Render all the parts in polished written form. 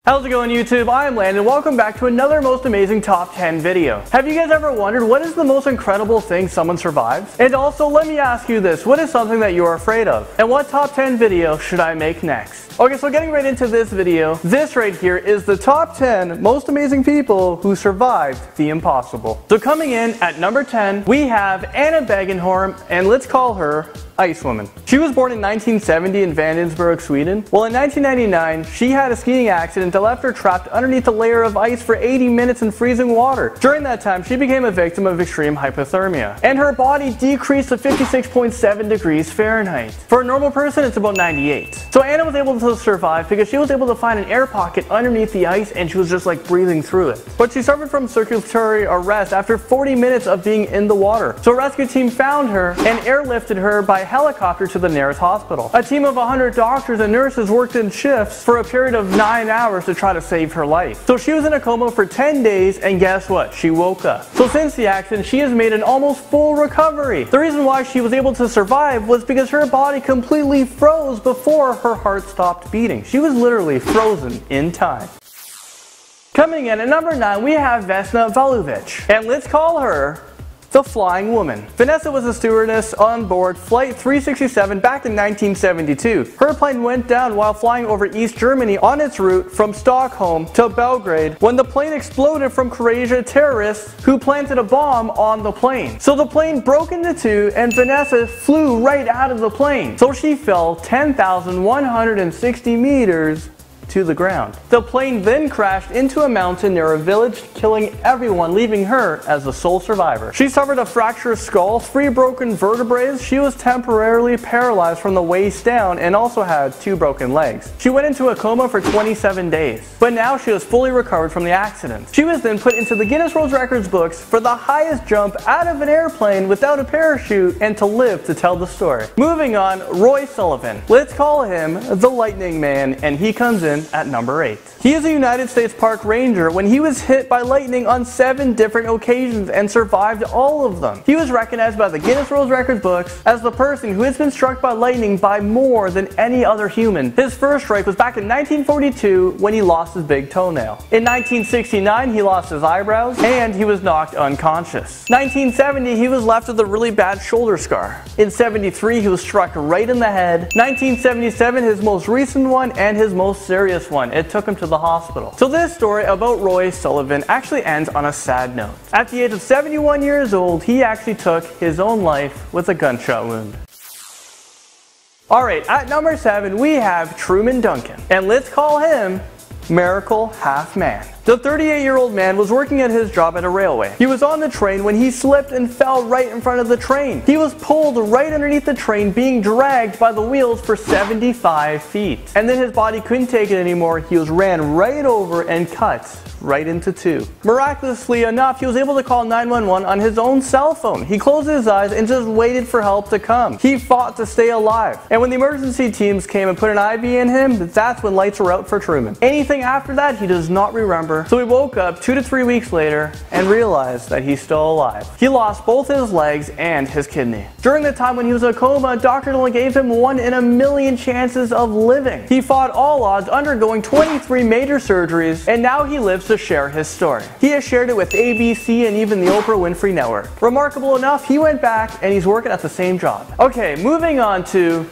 How's it going, YouTube? I'm Landon. Welcome back to another most amazing top 10 video. Have you guys ever wondered what is the most incredible thing someone survives? And also, let me ask you this, what is something that you're afraid of? And what top 10 video should I make next? Okay, so getting right into this video, this right here is the top 10 most amazing people who survived the impossible. So coming in at number 10, we have Anna Begenholm, and let's call her Ice Woman. She was born in 1970 in Vandenberg, Sweden. Well, in 1999, she had a skiing accident that left her trapped underneath a layer of ice for 80 minutes in freezing water. During that time, she became a victim of extreme hypothermia, and her body decreased to 56.7 degrees Fahrenheit. For a normal person, it's about 98. So Anna was able to survive because she was able to find an air pocket underneath the ice, and she was just like breathing through it. But she suffered from circulatory arrest after 40 minutes of being in the water. So a rescue team found her and airlifted her by helicopter to the nearest hospital. A team of 100 doctors and nurses worked in shifts for a period of 9 hours to try to save her life. So she was in a coma for 10 days, and guess what? She woke up. So since the accident, she has made an almost full recovery. The reason why she was able to survive was because her body completely froze before her heart stopped beating. She was literally frozen in time. Coming in at number 9, we have Vesna Vulovic, and let's call her the Flying Woman. Vanessa was a stewardess on board Flight 367 back in 1972. Her plane went down while flying over East Germany on its route from Stockholm to Belgrade when the plane exploded from Croatia terrorists who planted a bomb on the plane. So the plane broke into two and Vanessa flew right out of the plane. So she fell 10,160 meters to the ground. The plane then crashed into a mountain near a village, killing everyone, leaving her as the sole survivor. She suffered a fractured skull, 3 broken vertebrae, she was temporarily paralyzed from the waist down, and also had 2 broken legs. She went into a coma for 27 days, but now she was fully recovered from the accident. She was then put into the Guinness World Records books for the highest jump out of an airplane without a parachute and to live to tell the story. Moving on, Roy Sullivan. Let's call him the Lightning Man, and he comes in at number 8. He is a United States Park Ranger when he was hit by lightning on 7 different occasions and survived all of them. He was recognized by the Guinness World Records books as the person who has been struck by lightning by more than any other human. His first strike was back in 1942 when he lost his big toenail. In 1969, he lost his eyebrows and he was knocked unconscious. 1970, he was left with a really bad shoulder scar. In 73, he was struck right in the head. 1977, his most recent one and his most serious one. It took him to the hospital. So this story about Roy Sullivan actually ends on a sad note. At the age of 71 years old, he actually took his own life with a gunshot wound. Alright, at number 7, we have Truman Duncan, and let's call him Miracle Half Man. The 38-year-old man was working at his job at a railway. He was on the train when he slipped and fell right in front of the train. He was pulled right underneath the train, being dragged by the wheels for 75 feet. And then his body couldn't take it anymore. He was ran right over and cut right into 2. Miraculously enough, he was able to call 911 on his own cell phone. He closed his eyes and just waited for help to come. He fought to stay alive. And when the emergency teams came and put an IV in him, that's when lights were out for Truman. Anything after that, he does not remember. So he woke up 2 to 3 weeks later and realized that he's still alive. He lost both his legs and his kidney. During the time when he was in a coma, doctors only gave him 1 in a million chances of living. He fought all odds, undergoing 23 major surgeries, and now he lives to share his story. He has shared it with ABC and even the Oprah Winfrey Network. Remarkable enough, he went back and he's working at the same job. Okay, moving on to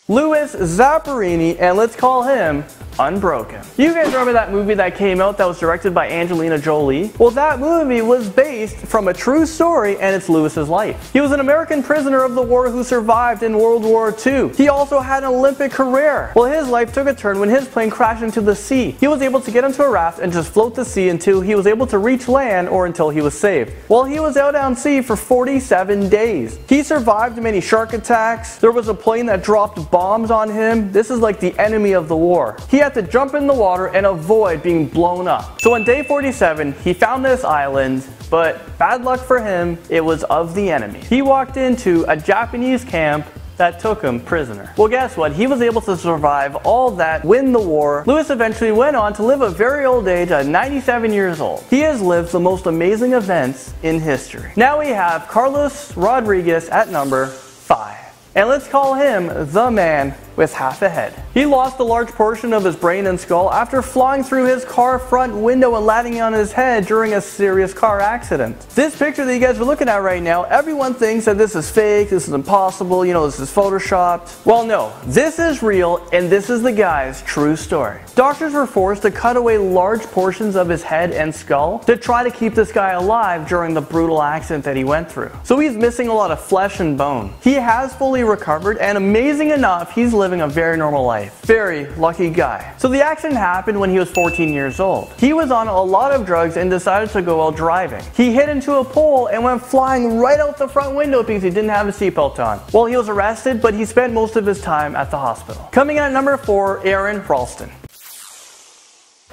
Louis Zamperini, and let's call him Unbroken. You guys remember that movie that came out that was directed by Angelina Jolie? Well, that movie was based from a true story, and it's Louis's life. He was an American prisoner of the war who survived in World War II. He also had an Olympic career. Well, his life took a turn when his plane crashed into the sea. He was able to get into a raft and just float the sea until he was able to reach land or until he was saved. Well, he was out on sea for 47 days. He survived many shark attacks. There was a plane that dropped bombs on him. This is like the enemy of the war. He had to jump in the water and avoid being blown up. So on day 47, he found this island, but bad luck for him, it was of the enemy. He walked into a Japanese camp that took him prisoner. Well, guess what? He was able to survive all that, win the war. Louis eventually went on to live a very old age at 97 years old. He has lived the most amazing events in history. Now we have Carlos Rodriguez at number 5. And let's call him the man with half a head. He lost a large portion of his brain and skull after flying through his car front window and landing on his head during a serious car accident. This picture that you guys are looking at right now, everyone thinks that this is fake, this is impossible, this is photoshopped. Well, no, this is real, and this is the guy's true story. Doctors were forced to cut away large portions of his head and skull to try to keep this guy alive during the brutal accident that he went through. So he's missing a lot of flesh and bone. He has fully recovered, and amazing enough, he's living a very normal life. Very lucky guy. So the accident happened when he was 14 years old. He was on a lot of drugs and decided to go out driving. He hit into a pole and went flying right out the front window because he didn't have a seatbelt on. Well, he was arrested, but he spent most of his time at the hospital. Coming in at number 4, Aron Ralston.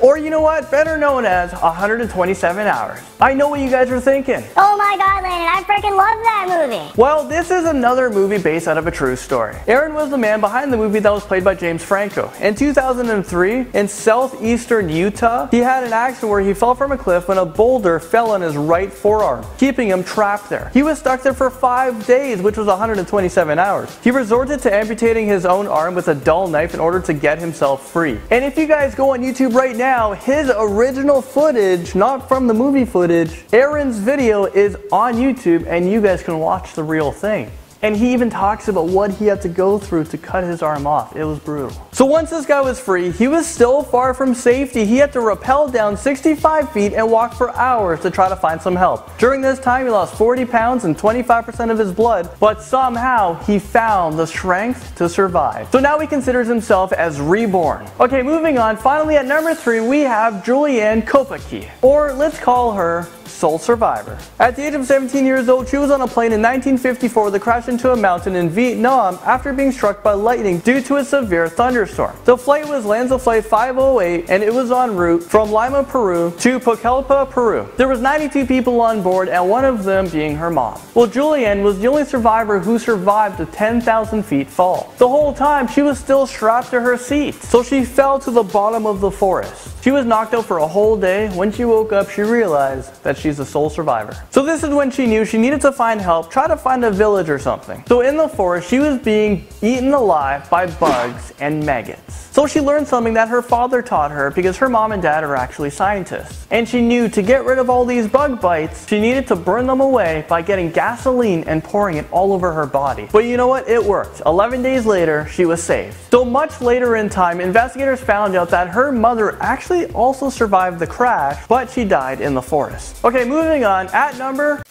Or you know what, better known as 127 Hours. I know what you guys are thinking. Oh my god, Landon, I freaking love that movie. Well, this is another movie based out of a true story. Aron was the man behind the movie that was played by James Franco. In 2003, in southeastern Utah, he had an accident where he fell from a cliff when a boulder fell on his right forearm, keeping him trapped there. He was stuck there for 5 days, which was 127 hours. He resorted to amputating his own arm with a dull knife in order to get himself free. And if you guys go on YouTube right now, his original footage, not from the movie footage, Aron's video is on YouTube and you guys can watch the real thing. And he even talks about what he had to go through to cut his arm off. It was brutal. So once this guy was free, he was still far from safety. He had to rappel down 65 feet and walk for hours to try to find some help. During this time, he lost 40 pounds and 25% of his blood, but somehow he found the strength to survive. So now he considers himself as reborn. Okay, moving on. Finally, at number 3, we have Julianne Kopecky, or let's call her sole survivor. At the age of 17 years old, she was on a plane in 1954 that crashed into a mountain in Vietnam after being struck by lightning due to a severe thunderstorm. The flight was Lanza Flight 508 and it was en route from Lima, Peru to Pucallpa, Peru. There was 92 people on board and one of them being her mom. Well, Julianne was the only survivor who survived a 10,000 feet fall. The whole time she was still strapped to her seat, so she fell to the bottom of the forest. She was knocked out for a whole day. When she woke up, she realized that she's the sole survivor. So this is when she knew she needed to find help, try to find a village or something. So in the forest, she was being eaten alive by bugs and maggots. So she learned something that her father taught her because her mom and dad are actually scientists. And she knew to get rid of all these bug bites, she needed to burn them away by getting gasoline and pouring it all over her body. But you know what? It worked. 11 days later, she was saved. So much later in time, investigators found out that her mother actually also survived the crash, but she died in the forest. Okay, moving on. At number,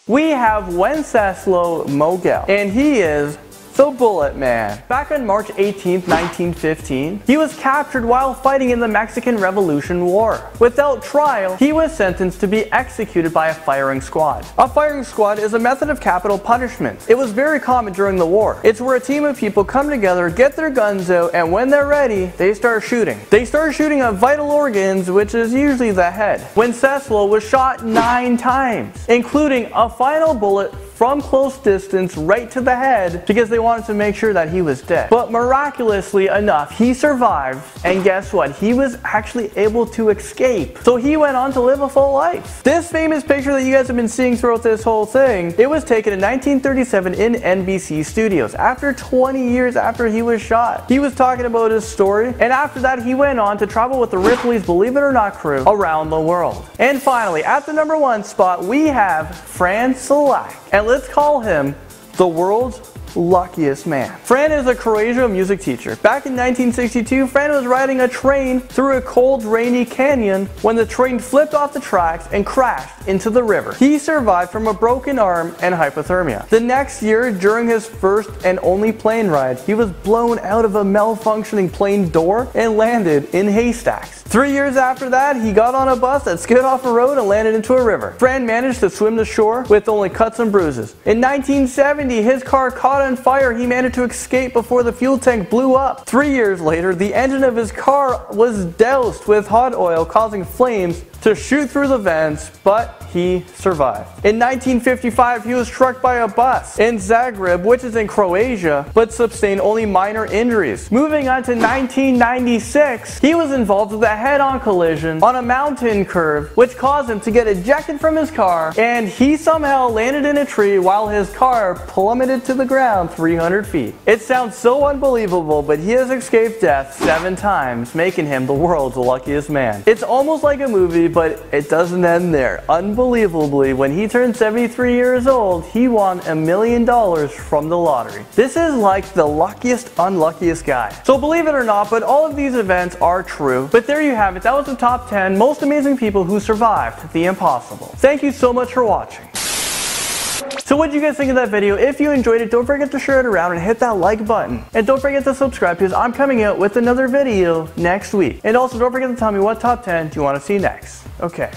we have Wenceslao Moguel, and he is the Bullet Man. Back on March 18, 1915, he was captured while fighting in the Mexican Revolution War. Without trial, he was sentenced to be executed by a firing squad. A firing squad is a method of capital punishment. It was very common during the war. It's where a team of people come together, get their guns out, and when they're ready, they start shooting. They start shooting at vital organs, which is usually the head. Wenceslao was shot 9 times, including a final bullet from close distance right to the head because they wanted to make sure that he was dead. But miraculously enough, he survived, and guess what? He was actually able to escape. So he went on to live a full life. This famous picture that you guys have been seeing throughout this whole thing, it was taken in 1937 in NBC studios after 20 years after he was shot. He was talking about his story, and after that he went on to travel with the Ripley's Believe It or Not crew around the world. And finally, at the number 1 spot, we have Fran Salak. And let's call him the world's luckiest man. Fran is a Croatia music teacher. Back in 1962, Fran was riding a train through a cold, rainy canyon when the train flipped off the tracks and crashed into the river. He survived from a broken arm and hypothermia. The next year, during his first and only plane ride, he was blown out of a malfunctioning plane door and landed in haystacks. 3 years after that, he got on a bus that skid off a road and landed into a river. Fran managed to swim to shore with only cuts and bruises. In 1970, his car caught on fire. He managed to escape before the fuel tank blew up. 3 years later, the engine of his car was doused with hot oil, causing flames to shoot through the vents, but he survived. In 1955, he was struck by a bus in Zagreb, which is in Croatia, but sustained only minor injuries. Moving on to 1996, he was involved with a head-on collision on a mountain curve, which caused him to get ejected from his car, and he somehow landed in a tree while his car plummeted to the ground down 300 feet. It sounds so unbelievable, but he has escaped death 7 times, making him the world's luckiest man. It's almost like a movie, but it doesn't end there. Unbelievably, when he turned 73 years old, he won $1 million from the lottery. This is like the luckiest, unluckiest guy. So believe it or not, but all of these events are true. But there you have it. That was the top 10 most amazing people who survived the impossible. Thank you so much for watching. So what did you guys think of that video? If you enjoyed it, don't forget to share it around and hit that like button. And don't forget to subscribe because I'm coming out with another video next week. And also don't forget to tell me what top 10 do you want to see next. Okay.